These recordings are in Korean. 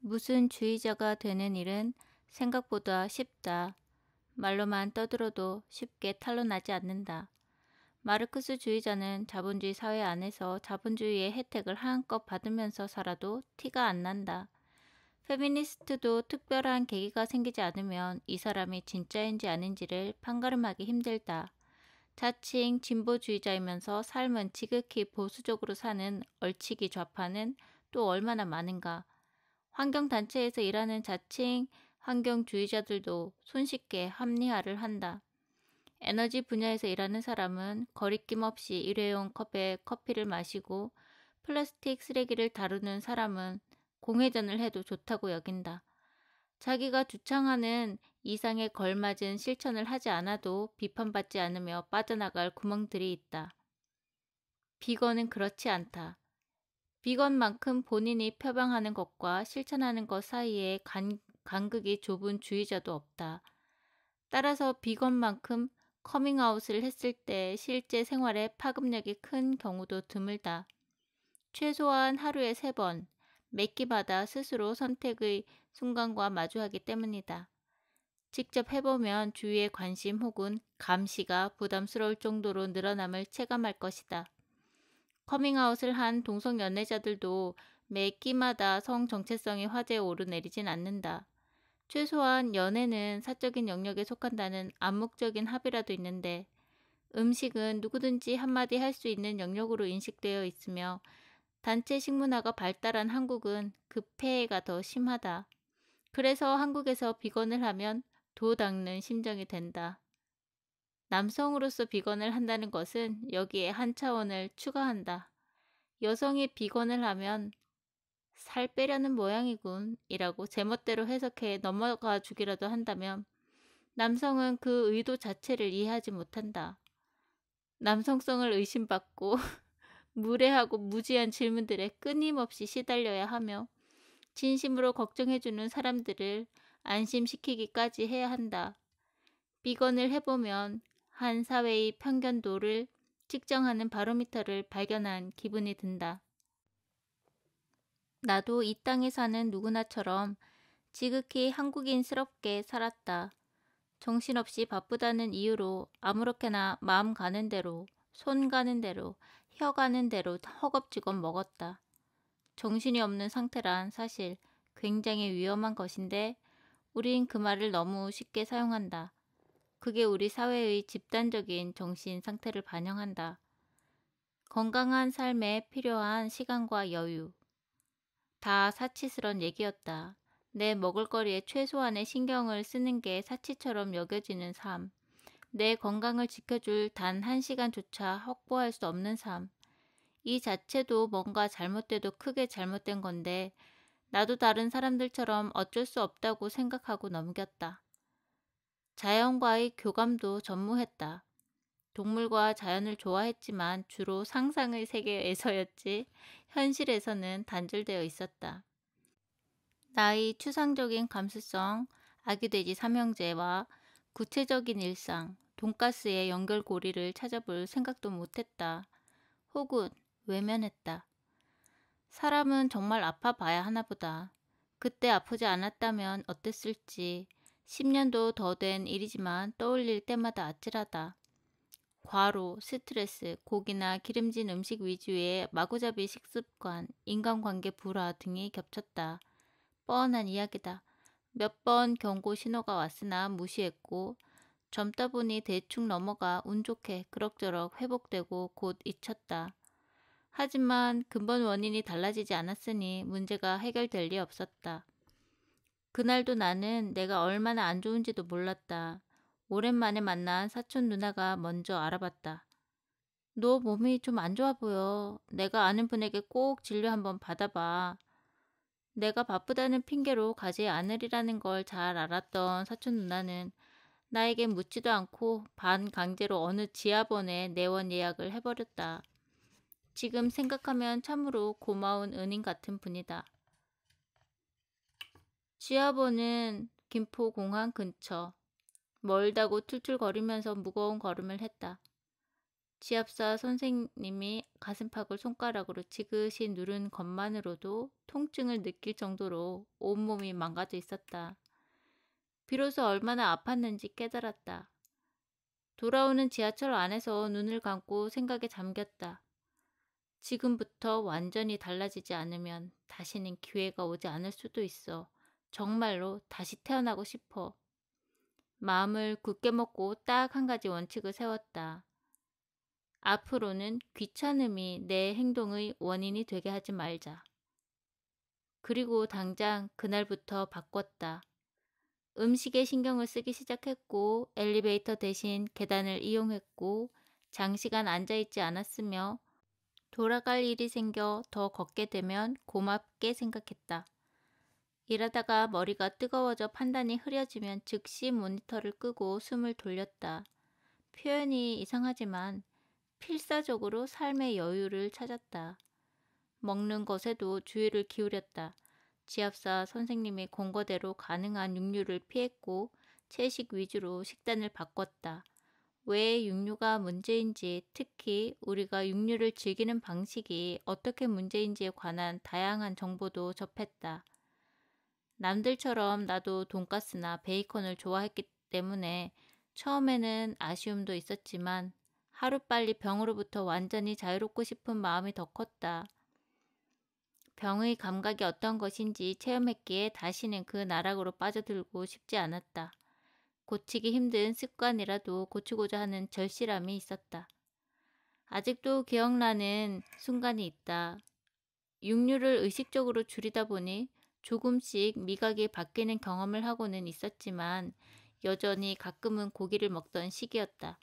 무슨 주의자가 되는 일은 생각보다 쉽다. 말로만 떠들어도 쉽게 탄로나지 않는다. 마르크스 주의자는 자본주의 사회 안에서 자본주의의 혜택을 한껏 받으면서 살아도 티가 안 난다. 페미니스트도 특별한 계기가 생기지 않으면 이 사람이 진짜인지 아닌지를 판가름하기 힘들다. 자칭 진보주의자이면서 삶은 지극히 보수적으로 사는 얼치기 좌파는 또 얼마나 많은가. 환경단체에서 일하는 자칭 환경주의자들도 손쉽게 합리화를 한다. 에너지 분야에서 일하는 사람은 거리낌 없이 일회용 컵에 커피를 마시고 플라스틱 쓰레기를 다루는 사람은 공회전을 해도 좋다고 여긴다. 자기가 주창하는 이상에 걸맞은 실천을 하지 않아도 비판받지 않으며 빠져나갈 구멍들이 있다. 비건은 그렇지 않다. 비건만큼 본인이 표방하는 것과 실천하는 것 사이에 간극이 좁은 주의자도 없다. 따라서 비건만큼 커밍아웃을 했을 때 실제 생활에 파급력이 큰 경우도 드물다. 최소한 하루에 3번, 몇 끼마다 스스로 선택의 순간과 마주하기 때문이다. 직접 해보면 주위의 관심 혹은 감시가 부담스러울 정도로 늘어남을 체감할 것이다. 커밍아웃을 한 동성 연애자들도 매 끼마다 성 정체성이 화제에 오르내리진 않는다. 최소한 연애는 사적인 영역에 속한다는 암묵적인 합의라도 있는데 음식은 누구든지 한마디 할 수 있는 영역으로 인식되어 있으며 단체 식문화가 발달한 한국은 그 폐해가 더 심하다. 그래서 한국에서 비건을 하면 도 닦는 심정이 된다. 남성으로서 비건을 한다는 것은 여기에 한 차원을 추가한다. 여성이 비건을 하면 살 빼려는 모양이군 이라고 제멋대로 해석해 넘어가 주기라도 한다면 남성은 그 의도 자체를 이해하지 못한다. 남성성을 의심받고 무례하고 무지한 질문들에 끊임없이 시달려야 하며 진심으로 걱정해주는 사람들을 안심시키기까지 해야 한다. 비건을 해보면 한 사회의 편견도를 측정하는 바로미터를 발견한 기분이 든다. 나도 이 땅에 사는 누구나처럼 지극히 한국인스럽게 살았다. 정신없이 바쁘다는 이유로 아무렇게나 마음 가는 대로, 손 가는 대로, 혀 가는 대로 허겁지겁 먹었다. 정신이 없는 상태란 사실 굉장히 위험한 것인데 우린 그 말을 너무 쉽게 사용한다. 그게 우리 사회의 집단적인 정신 상태를 반영한다. 건강한 삶에 필요한 시간과 여유. 다 사치스런 얘기였다. 내 먹을거리에 최소한의 신경을 쓰는 게 사치처럼 여겨지는 삶. 내 건강을 지켜줄 단 1시간조차 확보할 수 없는 삶. 이 자체도 뭔가 잘못돼도 크게 잘못된 건데 나도 다른 사람들처럼 어쩔 수 없다고 생각하고 넘겼다. 자연과의 교감도 전무했다. 동물과 자연을 좋아했지만 주로 상상의 세계에서였지 현실에서는 단절되어 있었다. 나의 추상적인 감수성, 아기돼지 삼형제와 구체적인 일상, 돈가스의 연결고리를 찾아볼 생각도 못했다. 혹은 외면했다. 사람은 정말 아파봐야 하나 보다. 그때 아프지 않았다면 어땠을지 10년도 더 된 일이지만 떠올릴 때마다 아찔하다. 과로, 스트레스, 고기나 기름진 음식 위주의 마구잡이 식습관, 인간관계 불화 등이 겹쳤다. 뻔한 이야기다. 몇 번 경고 신호가 왔으나 무시했고 젊다 보니 대충 넘어가 운 좋게 그럭저럭 회복되고 곧 잊혔다. 하지만 근본 원인이 달라지지 않았으니 문제가 해결될 리 없었다. 그날도 나는 내가 얼마나 안 좋은지도 몰랐다. 오랜만에 만난 사촌 누나가 먼저 알아봤다. 너 몸이 좀 안 좋아 보여. 내가 아는 분에게 꼭 진료 한번 받아봐. 내가 바쁘다는 핑계로 가지 않으리라는 걸 잘 알았던 사촌 누나는 나에게 묻지도 않고 반강제로 어느 지하본에 내원 예약을 해버렸다. 지금 생각하면 참으로 고마운 은인 같은 분이다. 지하본은 김포공항 근처. 멀다고 툴툴거리면서 무거운 걸음을 했다. 지압사 선생님이 가슴팍을 손가락으로 지그시 누른 것만으로도 통증을 느낄 정도로 온몸이 망가져 있었다. 비로소 얼마나 아팠는지 깨달았다. 돌아오는 지하철 안에서 눈을 감고 생각에 잠겼다. 지금부터 완전히 달라지지 않으면 다시는 기회가 오지 않을 수도 있어. 정말로 다시 태어나고 싶어. 마음을 굳게 먹고 딱 한 가지 원칙을 세웠다. 앞으로는 귀찮음이 내 행동의 원인이 되게 하지 말자. 그리고 당장 그날부터 바꿨다. 음식에 신경을 쓰기 시작했고 엘리베이터 대신 계단을 이용했고 장시간 앉아있지 않았으며 돌아갈 일이 생겨 더 걷게 되면 고맙게 생각했다. 일하다가 머리가 뜨거워져 판단이 흐려지면 즉시 모니터를 끄고 숨을 돌렸다. 표현이 이상하지만 필사적으로 삶의 여유를 찾았다. 먹는 것에도 주의를 기울였다. 지압사 선생님이 공거대로 가능한 육류를 피했고 채식 위주로 식단을 바꿨다. 왜 육류가 문제인지, 특히 우리가 육류를 즐기는 방식이 어떻게 문제인지에 관한 다양한 정보도 접했다. 남들처럼 나도 돈가스나 베이컨을 좋아했기 때문에 처음에는 아쉬움도 있었지만 하루빨리 병으로부터 완전히 자유롭고 싶은 마음이 더 컸다. 병의 감각이 어떤 것인지 체험했기에 다시는 그 나락으로 빠져들고 싶지 않았다. 고치기 힘든 습관이라도 고치고자 하는 절실함이 있었다. 아직도 기억나는 순간이 있다. 육류를 의식적으로 줄이다 보니 조금씩 미각이 바뀌는 경험을 하고는 있었지만 여전히 가끔은 고기를 먹던 시기였다.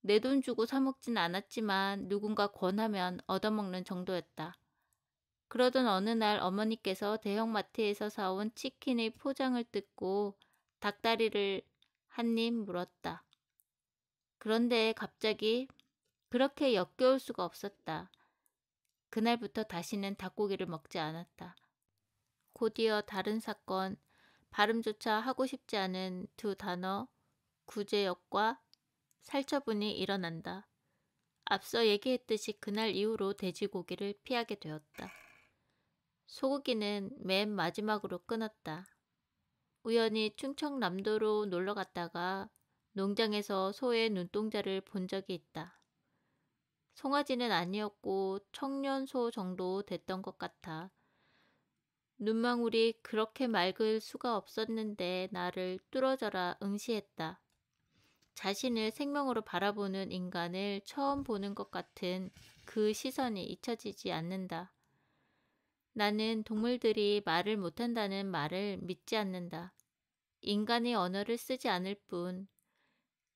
내 돈 주고 사 먹진 않았지만 누군가 권하면 얻어먹는 정도였다. 그러던 어느 날 어머니께서 대형마트에서 사온 치킨의 포장을 뜯고 닭다리를 한 입 물었다. 그런데 갑자기 그렇게 역겨울 수가 없었다. 그날부터 다시는 닭고기를 먹지 않았다. 곧이어 다른 사건, 발음조차 하고 싶지 않은 두 단어, 구제역과 살처분이 일어난다. 앞서 얘기했듯이 그날 이후로 돼지고기를 피하게 되었다. 소고기는 맨 마지막으로 끊었다. 우연히 충청남도로 놀러 갔다가 농장에서 소의 눈동자를 본 적이 있다. 송아지는 아니었고 청년소 정도 됐던 것 같아. 눈망울이 그렇게 맑을 수가 없었는데 나를 뚫어져라 응시했다. 자신을 생명으로 바라보는 인간을 처음 보는 것 같은 그 시선이 잊혀지지 않는다. 나는 동물들이 말을 못한다는 말을 믿지 않는다. 인간의 언어를 쓰지 않을 뿐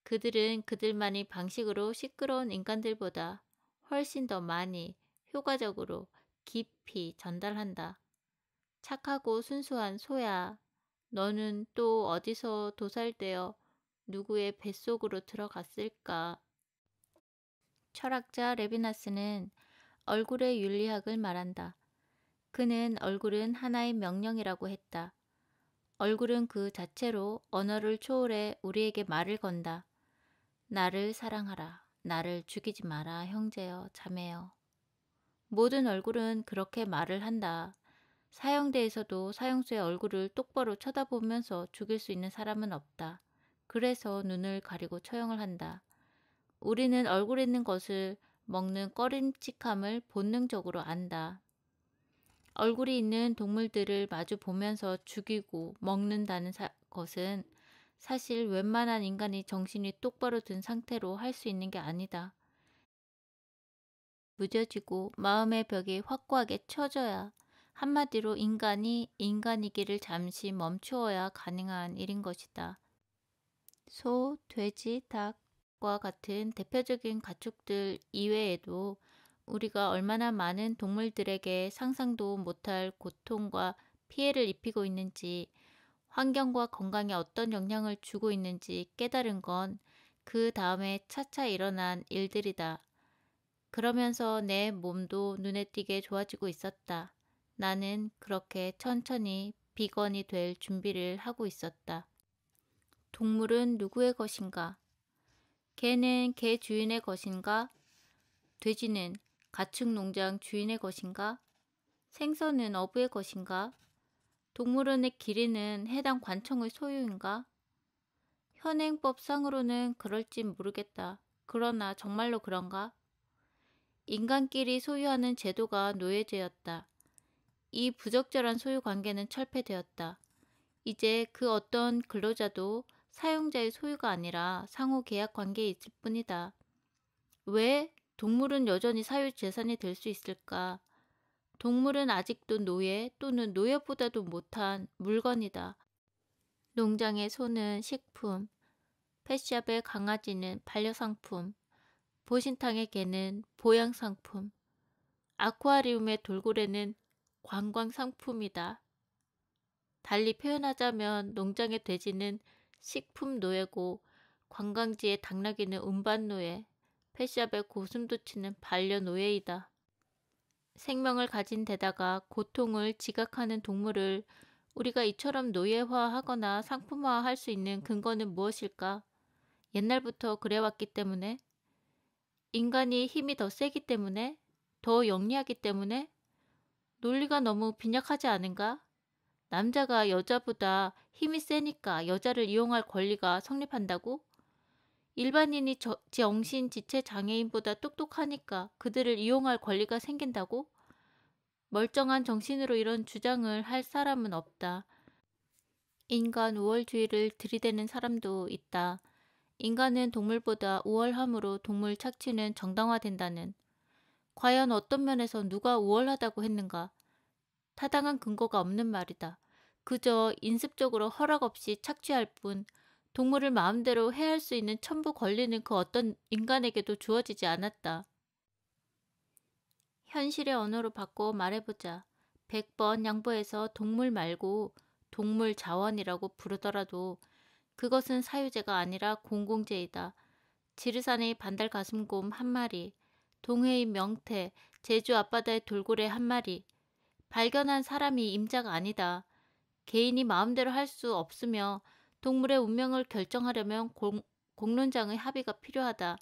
그들은 그들만의 방식으로 시끄러운 인간들보다 훨씬 더 많이 효과적으로 깊이 전달한다. 착하고 순수한 소야, 너는 또 어디서 도살되어 누구의 뱃속으로 들어갔을까? 철학자 레비나스는 얼굴의 윤리학을 말한다. 그는 얼굴은 하나의 명령이라고 했다. 얼굴은 그 자체로 언어를 초월해 우리에게 말을 건다. 나를 사랑하라. 나를 죽이지 마라. 형제여, 자매여. 모든 얼굴은 그렇게 말을 한다. 사형대에서도 사형수의 얼굴을 똑바로 쳐다보면서 죽일 수 있는 사람은 없다. 그래서 눈을 가리고 처형을 한다. 우리는 얼굴에 있는 것을 먹는 꺼림칙함을 본능적으로 안다. 얼굴이 있는 동물들을 마주 보면서 죽이고 먹는다는 것은 사실 웬만한 인간이 정신이 똑바로 든 상태로 할 수 있는 게 아니다. 무뎌지고 마음의 벽이 확고하게 쳐져야, 한마디로 인간이 인간이기를 잠시 멈추어야 가능한 일인 것이다. 소, 돼지, 닭과 같은 대표적인 가축들 이외에도 우리가 얼마나 많은 동물들에게 상상도 못할 고통과 피해를 입히고 있는지, 환경과 건강에 어떤 영향을 주고 있는지 깨달은 건 그 다음에 차차 일어난 일들이다. 그러면서 내 몸도 눈에 띄게 좋아지고 있었다. 나는 그렇게 천천히 비건이 될 준비를 하고 있었다. 동물은 누구의 것인가? 개는 개 주인의 것인가? 돼지는 가축 농장 주인의 것인가? 생선은 어부의 것인가? 동물원의 길이는 해당 관청의 소유인가? 현행법상으로는 그럴지 모르겠다. 그러나 정말로 그런가? 인간끼리 소유하는 제도가 노예제였다. 이 부적절한 소유 관계는 철폐되었다. 이제 그 어떤 근로자도 사용자의 소유가 아니라 상호 계약 관계에 있을 뿐이다. 왜 동물은 여전히 사유재산이 될 수 있을까? 동물은 아직도 노예 또는 노예보다도 못한 물건이다. 농장의 소는 식품, 펫샵의 강아지는 반려상품, 보신탕의 개는 보양상품, 아쿠아리움의 돌고래는 관광상품이다. 달리 표현하자면 농장의 돼지는 식품 노예고 관광지의 당나귀는 운반노예, 펫샵의 고슴도치는 반려노예이다. 생명을 가진 데다가 고통을 지각하는 동물을 우리가 이처럼 노예화하거나 상품화할 수 있는 근거는 무엇일까? 옛날부터 그래왔기 때문에? 인간이 힘이 더 세기 때문에? 더 영리하기 때문에? 논리가 너무 빈약하지 않은가? 남자가 여자보다 힘이 세니까 여자를 이용할 권리가 성립한다고? 일반인이 정신지체 장애인보다 똑똑하니까 그들을 이용할 권리가 생긴다고? 멀쩡한 정신으로 이런 주장을 할 사람은 없다. 인간 우월주의를 들이대는 사람도 있다. 인간은 동물보다 우월함으로 동물 착취는 정당화된다는. 과연 어떤 면에서 누가 우월하다고 했는가? 타당한 근거가 없는 말이다. 그저 인습적으로 허락 없이 착취할 뿐 동물을 마음대로 해할 수 있는 천부 권리는 그 어떤 인간에게도 주어지지 않았다. 현실의 언어로 바꿔 말해보자. 100번 양보해서 동물 말고 동물 자원이라고 부르더라도 그것은 사유제가 아니라 공공재이다. 지리산의 반달가슴곰 한 마리, 동해의 명태, 제주 앞바다의 돌고래 한 마리. 발견한 사람이 임자가 아니다. 개인이 마음대로 할 수 없으며 동물의 운명을 결정하려면 공론장의 합의가 필요하다.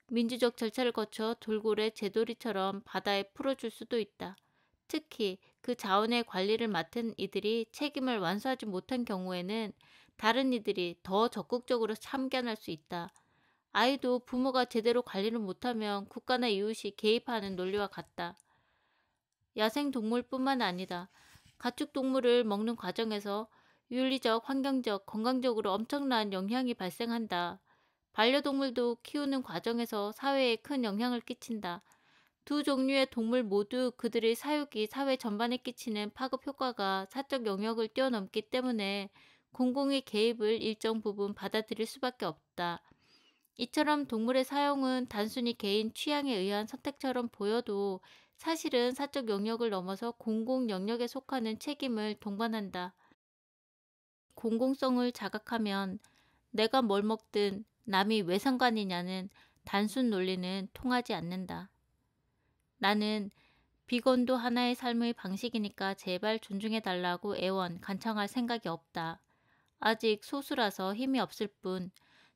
민주적 절차를 거쳐 돌고래 제도리처럼 바다에 풀어줄 수도 있다. 특히 그 자원의 관리를 맡은 이들이 책임을 완수하지 못한 경우에는 다른 이들이 더 적극적으로 참견할 수 있다. 아이도 부모가 제대로 관리를 못하면 국가나 이웃이 개입하는 논리와 같다. 야생동물뿐만 아니다. 가축동물을 먹는 과정에서 윤리적, 환경적, 건강적으로 엄청난 영향이 발생한다. 반려동물도 키우는 과정에서 사회에 큰 영향을 끼친다. 두 종류의 동물 모두 그들의 사육이 사회 전반에 끼치는 파급 효과가 사적 영역을 뛰어넘기 때문에 공공의 개입을 일정 부분 받아들일 수밖에 없다. 이처럼 동물의 사용은 단순히 개인 취향에 의한 선택처럼 보여도 사실은 사적 영역을 넘어서 공공 영역에 속하는 책임을 동반한다. 공공성을 자각하면 내가 뭘 먹든 남이 왜 상관이냐는 단순 논리는 통하지 않는다. 나는 비건도 하나의 삶의 방식이니까 제발 존중해달라고 애원, 간청할 생각이 없다. 아직 소수라서 힘이 없을 뿐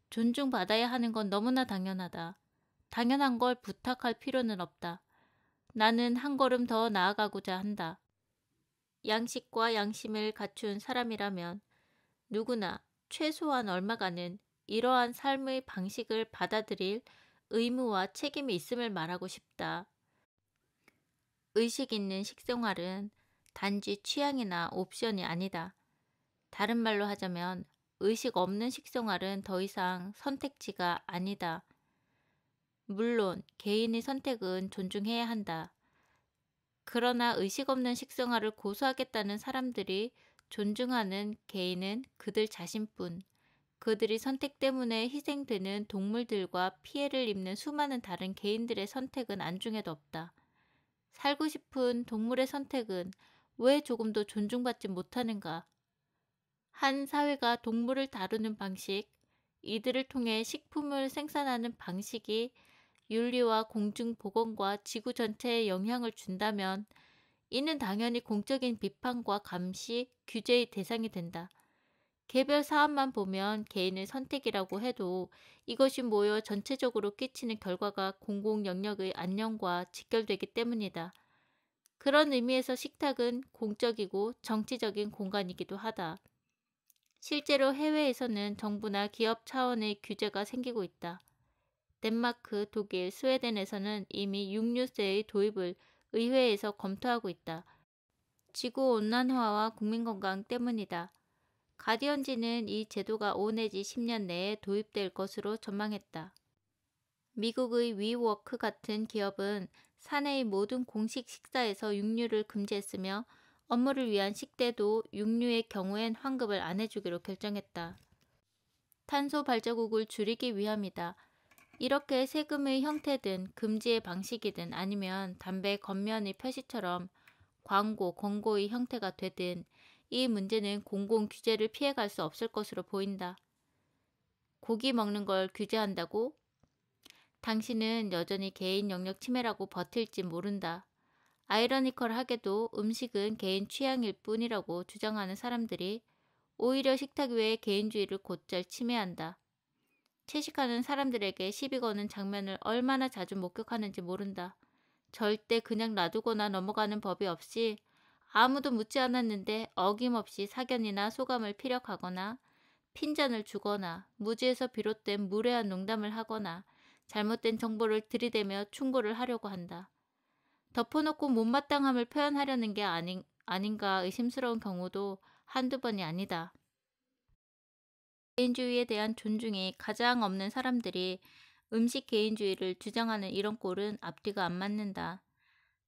존중받아야 하는 건 너무나 당연하다. 당연한 걸 부탁할 필요는 없다. 나는 한 걸음 더 나아가고자 한다. 양식과 양심을 갖춘 사람이라면 누구나 최소한 얼마간은 이러한 삶의 방식을 받아들일 의무와 책임이 있음을 말하고 싶다. 의식 있는 식생활은 단지 취향이나 옵션이 아니다. 다른 말로 하자면 의식 없는 식생활은 더 이상 선택지가 아니다. 물론 개인의 선택은 존중해야 한다. 그러나 의식 없는 식생활을 고수하겠다는 사람들이 존중하는 개인은 그들 자신뿐, 그들이 선택 때문에 희생되는 동물들과 피해를 입는 수많은 다른 개인들의 선택은 안중에도 없다. 살고 싶은 동물의 선택은 왜 조금도 존중받지 못하는가? 한 사회가 동물을 다루는 방식, 이들을 통해 식품을 생산하는 방식이 윤리와 공중보건과 지구 전체에 영향을 준다면 이는 당연히 공적인 비판과 감시, 규제의 대상이 된다. 개별 사안만 보면 개인의 선택이라고 해도 이것이 모여 전체적으로 끼치는 결과가 공공 영역의 안녕과 직결되기 때문이다. 그런 의미에서 식탁은 공적이고 정치적인 공간이기도 하다. 실제로 해외에서는 정부나 기업 차원의 규제가 생기고 있다. 덴마크, 독일, 스웨덴에서는 이미 육류세의 도입을 의회에서 검토하고 있다. 지구온난화와 국민건강 때문이다. 가디언지는 이 제도가 5 내지 10년 내에 도입될 것으로 전망했다. 미국의 위워크 같은 기업은 사내의 모든 공식 식사에서 육류를 금지했으며 업무를 위한 식대도 육류의 경우엔 환급을 안 해주기로 결정했다. 탄소 발자국을 줄이기 위함이다. 이렇게 세금의 형태든 금지의 방식이든 아니면 담배 겉면의 표시처럼 광고, 권고의 형태가 되든 이 문제는 공공 규제를 피해갈 수 없을 것으로 보인다. 고기 먹는 걸 규제한다고? 당신은 여전히 개인 영역 침해라고 버틸지 모른다. 아이러니컬하게도 음식은 개인 취향일 뿐이라고 주장하는 사람들이 오히려 식탁 외의 개인주의를 곧잘 침해한다. 채식하는 사람들에게 시비 거는 장면을 얼마나 자주 목격하는지 모른다. 절대 그냥 놔두거나 넘어가는 법이 없이 아무도 묻지 않았는데 어김없이 사견이나 소감을 피력하거나 핀잔을 주거나 무지에서 비롯된 무례한 농담을 하거나 잘못된 정보를 들이대며 충고를 하려고 한다. 덮어놓고 못마땅함을 표현하려는 게 아닌가 의심스러운 경우도 한두 번이 아니다. 개인주의에 대한 존중이 가장 없는 사람들이 음식 개인주의를 주장하는 이런 꼴은 앞뒤가 안 맞는다.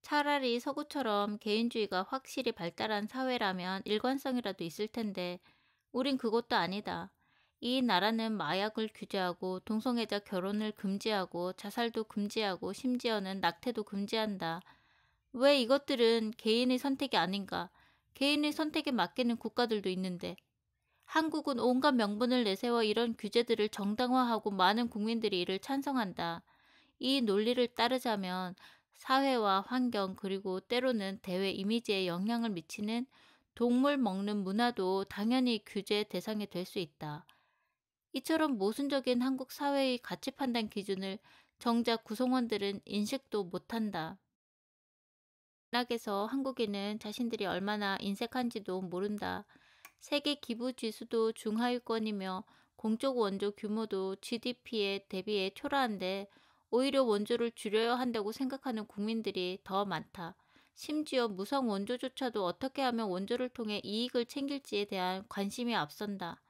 차라리 서구처럼 개인주의가 확실히 발달한 사회라면 일관성이라도 있을 텐데 우린 그것도 아니다. 이 나라는 마약을 규제하고 동성애자 결혼을 금지하고 자살도 금지하고 심지어는 낙태도 금지한다. 왜 이것들은 개인의 선택이 아닌가? 개인의 선택에 맡기는 국가들도 있는데. 한국은 온갖 명분을 내세워 이런 규제들을 정당화하고 많은 국민들이 이를 찬성한다. 이 논리를 따르자면 사회와 환경 그리고 때로는 대외 이미지에 영향을 미치는 동물 먹는 문화도 당연히 규제 대상이 될 수 있다. 이처럼 모순적인 한국 사회의 가치 판단 기준을 정작 구성원들은 인식도 못한다. 낙에서 한국인은 자신들이 얼마나 인색한지도 모른다. 세계 기부 지수도 중하위권이며 공적 원조 규모도 GDP에 대비해 초라한데 오히려 원조를 줄여야 한다고 생각하는 국민들이 더 많다. 심지어 무성 원조조차도 어떻게 하면 원조를 통해 이익을 챙길지에 대한 관심이 앞선다.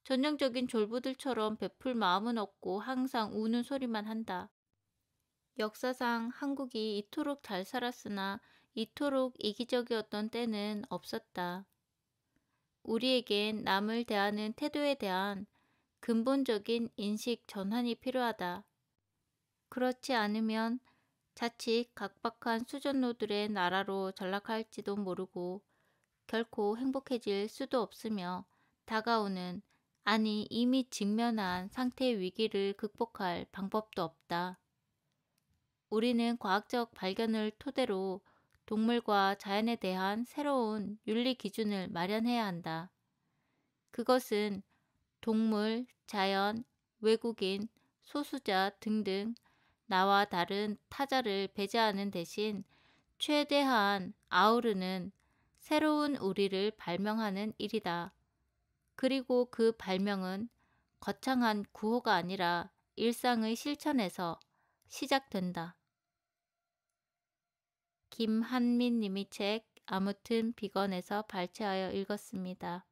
전형적인 졸부들처럼 베풀 마음은 없고 항상 우는 소리만 한다. 역사상 한국이 이토록 잘 살았으나 이토록 이기적이었던 때는 없었다. 우리에겐 남을 대하는 태도에 대한 근본적인 인식 전환이 필요하다. 그렇지 않으면 자칫 각박한 수전노들의 나라로 전락할지도 모르고 결코 행복해질 수도 없으며 다가오는 아니 이미 직면한 상태의 위기를 극복할 방법도 없다. 우리는 과학적 발견을 토대로 동물과 자연에 대한 새로운 윤리 기준을 마련해야 한다. 그것은 동물, 자연, 외국인, 소수자 등등 나와 다른 타자를 배제하는 대신 최대한 아우르는 새로운 우리를 발명하는 일이다. 그리고 그 발명은 거창한 구호가 아니라 일상의 실천에서 시작된다. 김한민 님이 책 아무튼 비건에서 발췌하여 읽었습니다.